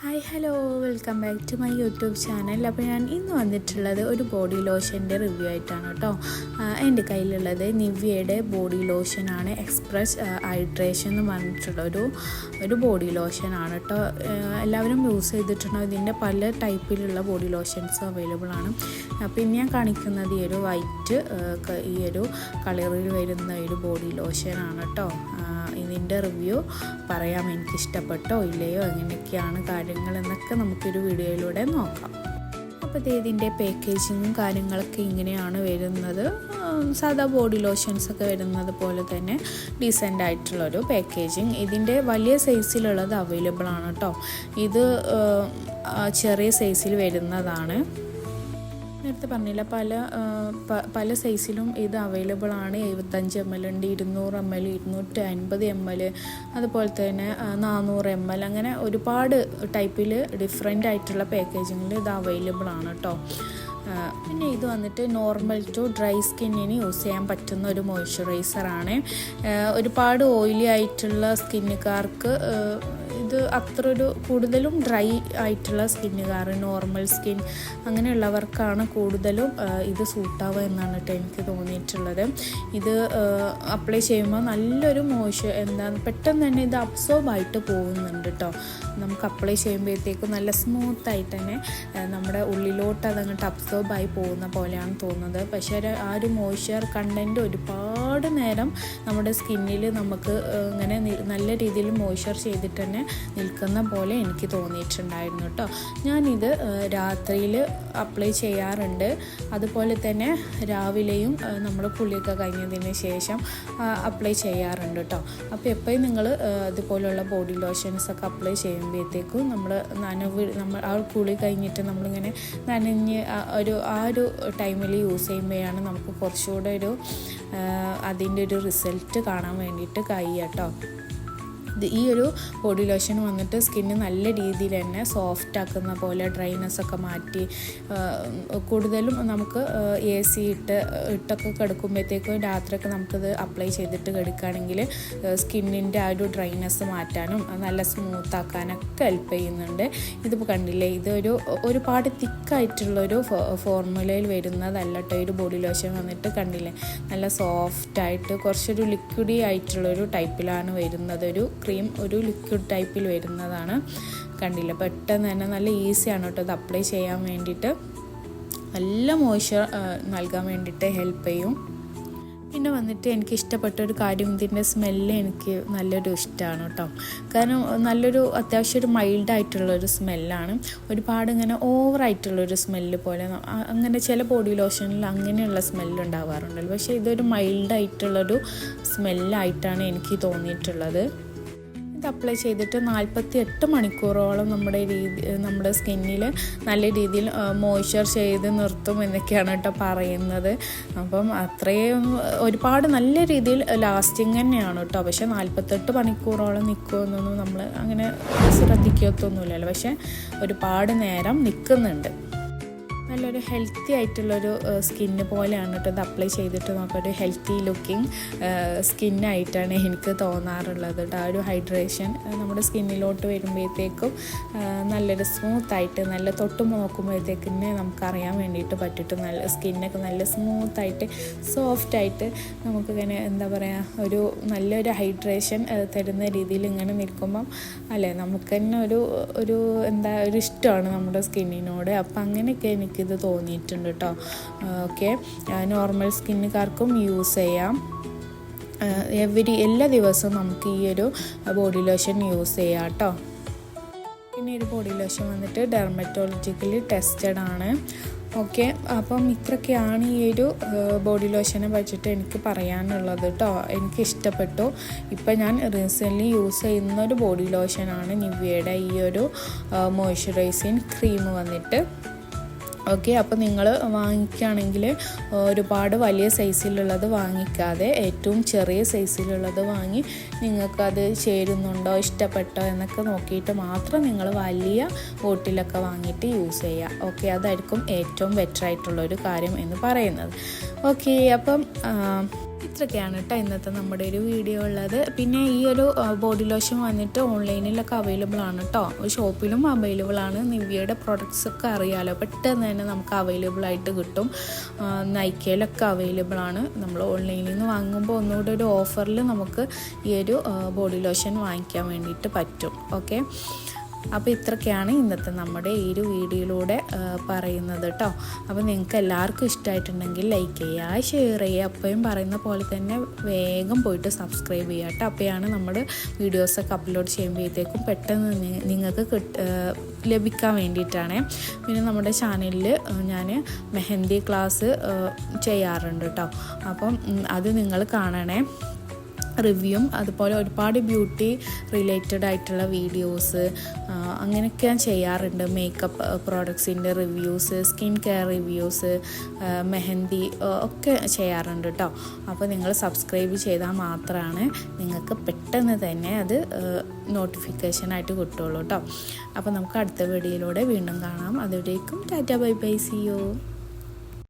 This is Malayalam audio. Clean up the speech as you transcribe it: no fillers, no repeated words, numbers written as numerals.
Hi hello welcome back to my YouTube channel. അപ്പോൾ ഞാൻ ഇന്ന് വന്നിട്ടുള്ളത് ഒരു ബോഡി ലോഷൻ്റെ റിവ്യൂ ആയിട്ടാണ് കേട്ടോ. എൻ്റെ കയ്യിലുള്ളത് നിവ്യയുടെ ബോഡി ലോഷനാണ്. എക്സ്പ്രസ് ഹൈഡ്രേഷൻ എന്ന് പറഞ്ഞിട്ടുള്ള ഒരു ബോഡി ലോഷനാണ് കേട്ടോ. എല്ലാവരും യൂസ് ചെയ്തിട്ടുണ്ടോ? ഇതിൻ്റെ പല ടൈപ്പിലുള്ള ബോഡി ലോഷൻസ് അവൈലബിൾ ആണ്. അപ്പോൾ ഇന്ന് ഞാൻ കാണിക്കുന്നത് ഈ ഒരു വൈറ്റ് ഈ ഒരു കളറിൽ വരുന്ന ഒരു ബോഡി ലോഷനാണ് കേട്ടോ. ഇതിൻ്റെ റിവ്യൂ പറയാം, എനിക്കിഷ്ടപ്പെട്ടോ ഇല്ലയോ എങ്ങനെയൊക്കെയാണ് കാര്യങ്ങളെന്നൊക്കെ നമുക്കൊരു വീഡിയോയിലൂടെ നോക്കാം. അപ്പോൾ ഇതിൻ്റെ പാക്കേജിങ്ങും കാര്യങ്ങളൊക്കെ ഇങ്ങനെയാണ് വരുന്നത്. സാധാ ബോഡി ലോഷൻസൊക്കെ വരുന്നത് പോലെ തന്നെ ഡീസൻ്റ് ആയിട്ടുള്ളൊരു പാക്കേജിങ്. ഇതിൻ്റെ വലിയ സൈസിലുള്ളത് അവൈലബിൾ ആണ് കേട്ടോ. ഇത് ചെറിയ സൈസിൽ വരുന്നതാണ്. നേരത്തെ പറഞ്ഞില്ല, പല സൈസിലും ഇത് അവൈലബിൾ ആണ്. 75 ml ഉണ്ട്, 200 ml, 250 ml, അതുപോലെ തന്നെ 400 ml, അങ്ങനെ ഒരുപാട് ടൈപ്പിൽ ഡിഫറെൻ്റ് ആയിട്ടുള്ള പാക്കേജിങ്ങിൽ ഇത് അവൈലബിൾ ആണ് കേട്ടോ. പിന്നെ ഇത് വന്നിട്ട് നോർമൽ ടു ഡ്രൈ സ്കിന്നിന് യൂസ് ചെയ്യാൻ പറ്റുന്ന ഒരു മോയ്സ്ചറൈസറാണ്. ഒരുപാട് ഓയിലി ആയിട്ടുള്ള സ്കിന്നുകാർക്ക് ഇത് അത്രയൊരു കൂടുതലും ഡ്രൈ ആയിട്ടുള്ള സ്കിന്നുകാർ, നോർമൽ സ്കിൻ അങ്ങനെയുള്ളവർക്കാണ് കൂടുതലും ഇത് സൂട്ടാവുക എന്നാണ് കേട്ടോ എനിക്ക് തോന്നിയിട്ടുള്ളത്. ഇത് അപ്ലൈ ചെയ്യുമ്പോൾ നല്ലൊരു പെട്ടെന്ന് തന്നെ ഇത് അബ്സോർബ് ആയിട്ട് പോകുന്നുണ്ട് കേട്ടോ. നമുക്ക് അപ്ലൈ ചെയ്യുമ്പോഴത്തേക്കും നല്ല സ്മൂത്തായിട്ട് തന്നെ നമ്മുടെ ഉള്ളിലോട്ട് അതങ്ങോട്ട് അബ്സോർബായി പോകുന്ന പോലെയാണ് തോന്നുന്നത്. പക്ഷേ ആ ഒരു മോയ്സ്ചർ കണ്ടൻറ്റ് ഒരുപാട് നേരം നമ്മുടെ സ്കിന്നിൽ നമുക്ക് ഇങ്ങനെ നല്ല രീതിയിൽ മോയ്സ്ചർ ചെയ്തിട്ട് തന്നെ നിൽക്കുന്ന പോലെ എനിക്ക് തോന്നിയിട്ടുണ്ടായിരുന്നു കേട്ടോ. ഞാനിത് രാത്രിയിൽ അപ്ലൈ ചെയ്യാറുണ്ട്, അതുപോലെ തന്നെ രാവിലെയും നമ്മൾ കുളിയൊക്കെ കഴിഞ്ഞതിന് ശേഷം അപ്ലൈ ചെയ്യാറുണ്ട് കേട്ടോ. അപ്പോൾ എപ്പോഴും നിങ്ങൾ ഇതുപോലുള്ള ബോഡി ലോഷൻസൊക്കെ അപ്ലൈ ചെയ്യുമ്പോഴത്തേക്കും നമ്മൾ ആ കുളി കഴിഞ്ഞിട്ട് നമ്മളിങ്ങനെ നനഞ്ഞ് ആ ഒരു ടൈമിൽ യൂസ് ചെയ്യുമ്പോഴാണ് നമുക്ക് കുറച്ചുകൂടെ അതിൻ്റെ ഒരു റിസൾട്ട് കാണാൻ വേണ്ടിയിട്ട് കഴിയുക കേട്ടോ. ഈ ഒരു ബോഡി ലോഷൻ വന്നിട്ട് സ്കിന്ന് നല്ല രീതിയിൽ തന്നെ സോഫ്റ്റ് ആക്കുന്ന പോലെ, ഡ്രൈനെസ്സൊക്കെ മാറ്റി, കൂടുതലും നമുക്ക് AC ഇട്ടൊക്കെ കിടക്കുമ്പോഴത്തേക്കും രാത്രിയൊക്കെ നമുക്കിത് അപ്ലൈ ചെയ്തിട്ട് കിടക്കുകയാണെങ്കിൽ സ്കിന്നിൻ്റെ ആ ഒരു ഡ്രൈനെസ് മാറ്റാനും നല്ല സ്മൂത്താക്കാനൊക്കെ ഹെൽപ്പ് ചെയ്യുന്നുണ്ട്. ഇതിപ്പോൾ കണ്ടില്ലേ, ഒരുപാട് തിക്കായിട്ടുള്ളൊരു ഫോർമുലയിൽ വരുന്നതല്ല കേട്ടോ. ഒരു ബോഡി ലോഷൻ വന്നിട്ട് കണ്ടില്ലേ, നല്ല സോഫ്റ്റായിട്ട് കുറച്ചൊരു ലിക്വിഡി ആയിട്ടുള്ളൊരു ടൈപ്പിലാണ് വരുന്നത്. ഒരു ലിക്വിഡ് ടൈപ്പിൽ വരുന്നതാണ്. കണ്ടില്ല, പെട്ടെന്ന് തന്നെ നല്ല ഈസിയാണ് കേട്ടോ ഇത് അപ്ലൈ ചെയ്യാൻ വേണ്ടിയിട്ട്. നല്ല മോയ്സ്ചർ നൽകാൻ വേണ്ടിയിട്ട് ഹെൽപ്പ് ചെയ്യും. പിന്നെ വന്നിട്ട് എനിക്ക് ഇഷ്ടപ്പെട്ട ഒരു കാര്യം, ഇതിൻ്റെ സ്മെല്ല് എനിക്ക് നല്ലൊരു ഇഷ്ടമാണ് കേട്ടോ. കാരണം അത്യാവശ്യം ഒരു മൈൽഡായിട്ടുള്ളൊരു സ്മെല്ലാണ്. ഒരുപാട് ഇങ്ങനെ ഓവറായിട്ടുള്ളൊരു സ്മെല്ല് പോലെ അങ്ങനെ ചില ബോഡി ലോഷനിൽ അങ്ങനെയുള്ള സ്മെല്ല് ഉണ്ടാവാറുണ്ടല്ലോ. പക്ഷേ ഇതൊരു മൈൽഡായിട്ടുള്ളൊരു സ്മെല്ലായിട്ടാണ് എനിക്ക് തോന്നിയിട്ടുള്ളത്. ഇത് അപ്ലൈ ചെയ്തിട്ട് 48 മണിക്കൂറോളം നമ്മുടെ സ്കിന്നിൽ നല്ല രീതിയിൽ മോയ്സ്ചർ ചെയ്ത് നിർത്തും എന്നൊക്കെയാണ് കേട്ടോ പറയുന്നത്. അപ്പം അത്രയും ഒരുപാട് നല്ല രീതിയിൽ ലാസ്റ്റിങ് തന്നെയാണ് കേട്ടോ. പക്ഷേ 48 മണിക്കൂറോളം നിൽക്കുമെന്നൊന്നും നമ്മൾ അങ്ങനെ ശ്രദ്ധിക്കത്തൊന്നുമില്ലല്ലോ. പക്ഷേ ഒരുപാട് നേരം നിൽക്കുന്നുണ്ട്. നല്ലൊരു ഹെൽത്തി ആയിട്ടുള്ളൊരു സ്കിന്ന് പോലെയാണ് കേട്ടോ ഇത് അപ്ലൈ ചെയ്തിട്ട് നമുക്കൊരു ഹെൽത്തി ലുക്കിംഗ് സ്കിന്നായിട്ടാണ് എനിക്ക് തോന്നാറുള്ളത് കേട്ടോ. ആ ഒരു ഹൈഡ്രേഷൻ നമ്മുടെ സ്കിന്നിലോട്ട് വരുമ്പോഴത്തേക്കും നല്ലൊരു സ്മൂത്തായിട്ട്, നല്ല തൊട്ട് നോക്കുമ്പോഴത്തേക്കിനെ നമുക്കറിയാൻ വേണ്ടിയിട്ട് പറ്റിയിട്ട് സ്കിന്നൊക്കെ നല്ല സ്മൂത്തായിട്ട് സോഫ്റ്റായിട്ട് നമുക്കിങ്ങനെ എന്താ പറയുക, നല്ലൊരു ഹൈഡ്രേഷൻ തരുന്ന രീതിയിൽ ഇങ്ങനെ നിൽക്കുമ്പം അല്ലേ നമുക്ക് തന്നെ ഒരു ഇഷ്ടമാണ് നമ്മുടെ സ്കിന്നിനോട്. അപ്പം അങ്ങനെയൊക്കെ എനിക്കിത് തോന്നിയിട്ടുണ്ട് കേട്ടോ. ഓക്കെ, നോർമൽ സ്കിന്നുകാർക്കും യൂസ് ചെയ്യാം. എല്ലാ ദിവസവും നമുക്ക് ഈ ഒരു ബോഡി ലോഷൻ യൂസ് ചെയ്യാം കേട്ടോ. പിന്നെ ഒരു ബോഡി ലോഷൻ വന്നിട്ട് ഡെർമറ്റോളജിക്കലി ടെസ്റ്റഡ് ആണ്. ഓക്കെ, അപ്പം ഇത്രയൊക്കെയാണ് ഈ ഒരു ബോഡി ലോഷനെ പറ്റിയിട്ട് എനിക്ക് പറയാനുള്ളത് കേട്ടോ. എനിക്ക് ഇഷ്ടപ്പെട്ടു. ഇപ്പം ഞാൻ റീസെൻ്റ്ലി യൂസ് ചെയ്യുന്ന ഒരു ബോഡി ലോഷനാണ് നിവ്യയുടെ ഈ ഒരു മോയ്സ്ചറൈസിങ് ക്രീം വന്നിട്ട്. ഓക്കെ, അപ്പോൾ നിങ്ങൾ വാങ്ങിക്കുകയാണെങ്കിൽ ഒരുപാട് വലിയ സൈസിലുള്ളത് വാങ്ങിക്കാതെ ഏറ്റവും ചെറിയ സൈസിലുള്ളത് വാങ്ങി നിങ്ങൾക്കത് ചേരുന്നുണ്ടോ, ഇഷ്ടപ്പെട്ടോ എന്നൊക്കെ നോക്കിയിട്ട് മാത്രം നിങ്ങൾ വലിയ ബോട്ടിലൊക്കെ വാങ്ങിയിട്ട് യൂസ് ചെയ്യുക. ഓക്കെ, അതായിരിക്കും ഏറ്റവും ബെറ്റർ ആയിട്ടുള്ളൊരു കാര്യം എന്ന് പറയുന്നത്. ഓക്കെ, അപ്പം ഇത്രയൊക്കെയാണ് കേട്ടോ ഇന്നത്തെ നമ്മുടെ ഒരു വീഡിയോ ഉള്ളത്. പിന്നെ ഈ ഒരു ബോഡി ലോഷൻ വന്നിട്ട് ഓൺലൈനിലൊക്കെ അവൈലബിൾ ആണ് കേട്ടോ, ഷോപ്പിലും അവൈലബിൾ ആണ്. നിവ്യയുടെ പ്രൊഡക്ട്സ് ഒക്കെ അറിയാമല്ലോ, പെട്ടെന്ന് തന്നെ നമുക്ക് അവൈലബിൾ ആയിട്ട് കിട്ടും. നൈക്കയിലൊക്കെ അവൈലബിൾ ആണ്. നമ്മൾ ഓൺലൈനിൽ നിന്ന് വാങ്ങുമ്പോൾ ഒന്നുകൂടെ ഒരു ഓഫറിൽ നമുക്ക് ഈ ഒരു ബോഡി ലോഷൻ വാങ്ങിക്കാൻ വേണ്ടിയിട്ട് പറ്റും. ഓക്കെ, അപ്പോൾ ഇത്രയൊക്കെയാണ് ഇന്നത്തെ നമ്മുടെ ഈ ഒരു വീഡിയോയിലൂടെ പറയുന്നത് കേട്ടോ. അപ്പോൾ നിങ്ങൾക്ക് എല്ലാവർക്കും ഇഷ്ടമായിട്ടുണ്ടെങ്കിൽ ലൈക്ക് ചെയ്യുക, ഷെയർ ചെയ്യുക, അപ്പോഴും പറയുന്ന പോലെ തന്നെ വേഗം പോയിട്ട് സബ്സ്ക്രൈബ് ചെയ്യുക കേട്ടോ. അപ്പോഴാണ് നമ്മുടെ വീഡിയോസൊക്കെ അപ്ലോഡ് ചെയ്യുമ്പോഴത്തേക്കും പെട്ടെന്ന് നിങ്ങൾക്ക് ലഭിക്കാൻ വേണ്ടിയിട്ടാണ്. പിന്നെ നമ്മുടെ ചാനലിൽ ഞാൻ മെഹന്തി ക്ലാസ് ചെയ്യാറുണ്ട് കേട്ടോ. അപ്പം അത് നിങ്ങൾ കാണണേ. റിവ്യൂവും അതുപോലെ ഒരുപാട് ബ്യൂട്ടി റിലേറ്റഡ് ആയിട്ടുള്ള വീഡിയോസ് അങ്ങനെയൊക്കെ ഞാൻ ചെയ്യാറുണ്ട്. മേക്കപ്പ് പ്രോഡക്ട്സിൻ്റെ reviews, skin care reviews, mehndi ഒക്കെ ചെയ്യാറുണ്ട് കേട്ടോ. അപ്പോൾ നിങ്ങൾ സബ്സ്ക്രൈബ് ചെയ്താൽ മാത്രമാണ് നിങ്ങൾക്ക് പെട്ടെന്ന് തന്നെ അത് നോട്ടിഫിക്കേഷനായിട്ട് കിട്ടുള്ളൂ കേട്ടോ. അപ്പോൾ നമുക്ക് അടുത്ത വീഡിയോയിലൂടെ വീണ്ടും കാണാം. അതുവരേക്കും tata bye bye, see U.